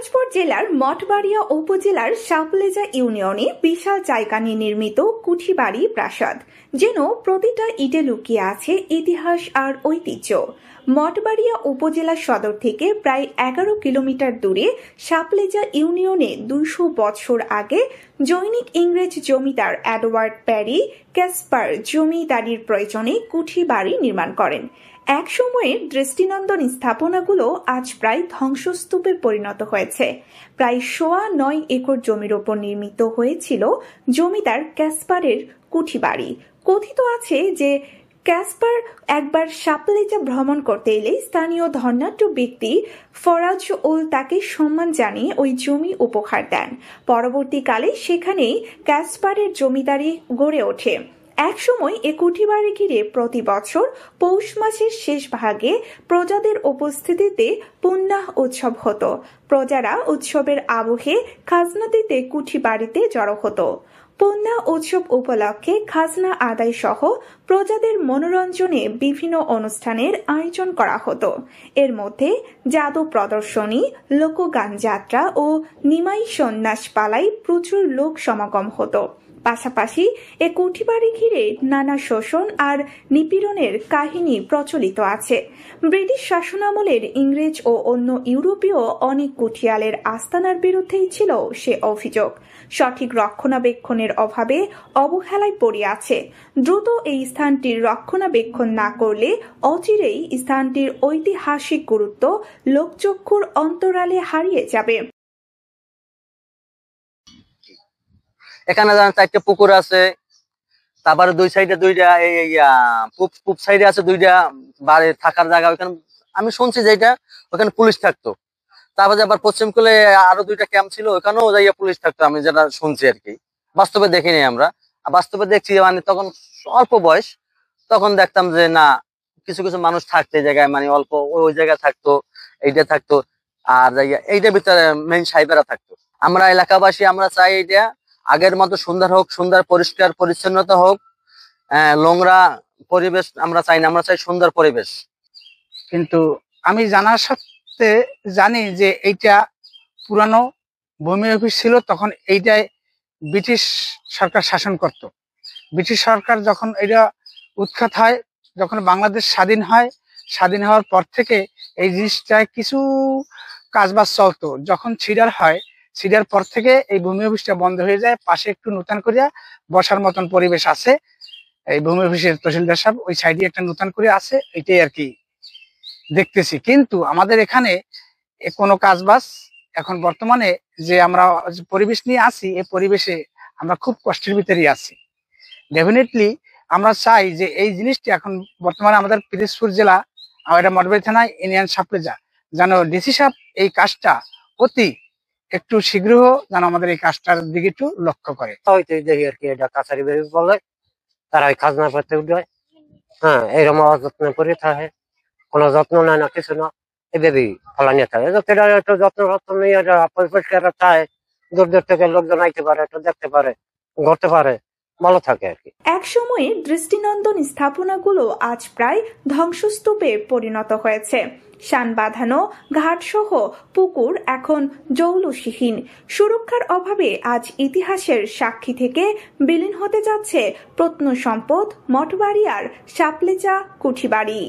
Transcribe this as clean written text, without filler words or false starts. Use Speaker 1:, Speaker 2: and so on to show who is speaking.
Speaker 1: দিনাজপুর জেলার মঠবাড়িয়া উপজেলার সাপলেজা ইউনিয়নে বিশাল জায়গা নিয়ে নির্মিত কুঠিবাড়ি প্রাসাদ যেন প্রতিটা ইটে লুকিয়ে আছে ইতিহাস আর ঐতিহ্য। মঠবাড়িয়া উপজেলা সদর থেকে প্রায় 11 কিলোমিটার দূরে সাপলেজা ইউনিয়নে 200 বছর আগে জৈনিক ইংরেজ জমিদার এডওয়ার্ড প্যারি ক্যাসপার জমিদারির প্রয়োজনে কুঠিবাড়ি নির্মাণ করেন। এক সময়ের দৃষ্টিনন্দন স্থাপনাগুলো আজ প্রায় ধ্বংসস্তূপে পরিণত হয়েছে। প্রায় 9.25 একর জমির ওপর নির্মিত হয়েছিল জমিদার ক্যাসপারের কুঠিবাড়ি। কথিত আছে যে ক্যাসপার একবার সাপলেজা ভ্রমণ করতে এলে স্থানীয় ধনাঢ্য ব্যক্তি ফরাজ উল তাকে সম্মান জানিয়ে ওই জমি উপহার দেন। পরবর্তীকালে সেখানে ক্যাসপারের জমিদারি গড়ে ওঠে। একসময় এ কুঠিবাড়ি ঘিরে প্রতি বছর পৌষ মাসের শেষ ভাগে প্রজাদের উপস্থিতিতে পুণ্যাহ উৎসব হতো। প্রজারা উৎসবের আবহে খাজনা দিতে কুঠিবাড়িতে জড়ো হতো। পুণ্যাহ উৎসব উপলক্ষে খাজনা আদায় সহ প্রজাদের মনোরঞ্জনে বিভিন্ন অনুষ্ঠানের আয়োজন করা হতো। এর মধ্যে জাদু প্রদর্শনী, লোকগান যাত্রা ও নিমাই সন্ন্যাস পালায় প্রচুর লোক সমাগম হতো। পাশাপাশি এ কুঠিবাড়ি ঘিরে নানা শোষণ আর নিপীড়নের কাহিনী প্রচলিত আছে। ব্রিটিশ শাসনামলের ইংরেজ ও অন্য ইউরোপীয় অনেক কুঠিয়ালের আস্তানার বিরুদ্ধেই ছিল সে অভিযোগ। সঠিক রক্ষণাবেক্ষণের অভাবে অবহেলায় পড়ে আছে। দ্রুত এই স্থানটির রক্ষণাবেক্ষণ না করলে অচিরেই স্থানটির ঐতিহাসিক গুরুত্ব লোকচক্ষুর অন্তরালে হারিয়ে যাবে।
Speaker 2: এখানে 4টে পুকুর আছে, তারপরে দুই সাইডে দুইটা পূব সাইডে আছে দুইটা বাড়ি থাকার জায়গা। ওইখানে আমি শুনছি যেটা ওখানে পুলিশ থাকতো। তারপরে আবার পশ্চিম কোলে আরো 2টা ক্যাম্প ছিল, ওখানেও যাইয়া পুলিশ থাকতো, আমি যেটা শুনছি আর কি। বাস্তবে দেখিনি আমরা, বাস্তবে দেখছি মানে তখন অল্প বয়স, তখন দেখতাম যে না কিছু কিছু মানুষ থাকতো এই জায়গায়, মানে অল্প ওই জায়গায় থাকতো, এইটা থাকতো। আর এইটার ভিতরে মেইন সাহেবেরা থাকতো। আমরা এলাকাবাসী আমরা চাই এটা আগের মতো সুন্দর হোক, সুন্দর পরিষ্কার পরিচ্ছন্নতা হোক, নোংরা পরিবেশ আমরা চাই না, আমরা চাই সুন্দর পরিবেশ।
Speaker 3: কিন্তু আমি জানার সাথে জানি যে এইটা পুরানো ভূমি অফিস ছিল, তখন এইটাই ব্রিটিশ সরকার শাসন করত। ব্রিটিশ সরকার যখন এটা উৎখাত হয়, যখন বাংলাদেশ স্বাধীন হয়, স্বাধীন হওয়ার পর থেকে এই জিনিসটায় কিছু কাজবাজ চলতো। যখন ছিডার হয়, ছিডার পর থেকে এই ভূমি অফিসটা বন্ধ হয়ে যায়। পাশে একটু নতুন করিয়া বসার মতন পরিবেশ আছে। এই ভূমি অফিসের তহসিলদার সাহেব ওই সাইডে একটা নতুন করে আছে, এটাই আর কি দেখতেছি। কিন্তু আমাদের এখানে কোনো কাজবাজ এখন বর্তমানে যে আমরা পরিবেশ নিয়ে আছি, এই পরিবেশে আমরা খুব কষ্টের ভিতরেই আছি। ডেফিনেটলি আমরা চাই যে এই জিনিসটি এখন বর্তমানে আমাদের পিরোজপুর জেলা এটা মঠবাড়ি থানায় ইউনিয়ন সাপলেজা যেন ডিসি সাহেব এই কাজটা অতি একটু শীঘ্র যেন আমাদের এই কাজটার দিকে একটু লক্ষ্য করে।
Speaker 4: হয়তো দেখি আর কি এটা কাছারি বেরিয়ে বলে তারা ওই খাজনা পাতে উঠে, এইরকম অযত্ন করে থাকে, কোনো যত্ন নেয় না, কিছু না, এভাবেই ফলা নিয়ে থাকে। সেটা একটু যত্ন নিয়ে পরিষ্কার চায়, দূর দূর থেকে লোকজন আইতে পারে, একটু দেখতে পারে, ঘুরতে পারে, ভালো থাকে আর কি।
Speaker 1: এক সময়ে দৃষ্টিনন্দন স্থাপনাগুলো আজ প্রায় ধ্বংসস্তূপে পরিণত হয়েছে। শান বাঁধানো ঘাট সহ পুকুর এখন জৌলুসহীন। সুরক্ষার অভাবে আজ ইতিহাসের সাক্ষী থেকে বিলীন হতে যাচ্ছে প্রত্নসম্পদ মঠবাড়িয়ার সাপলেজা কুঠিবাড়ি।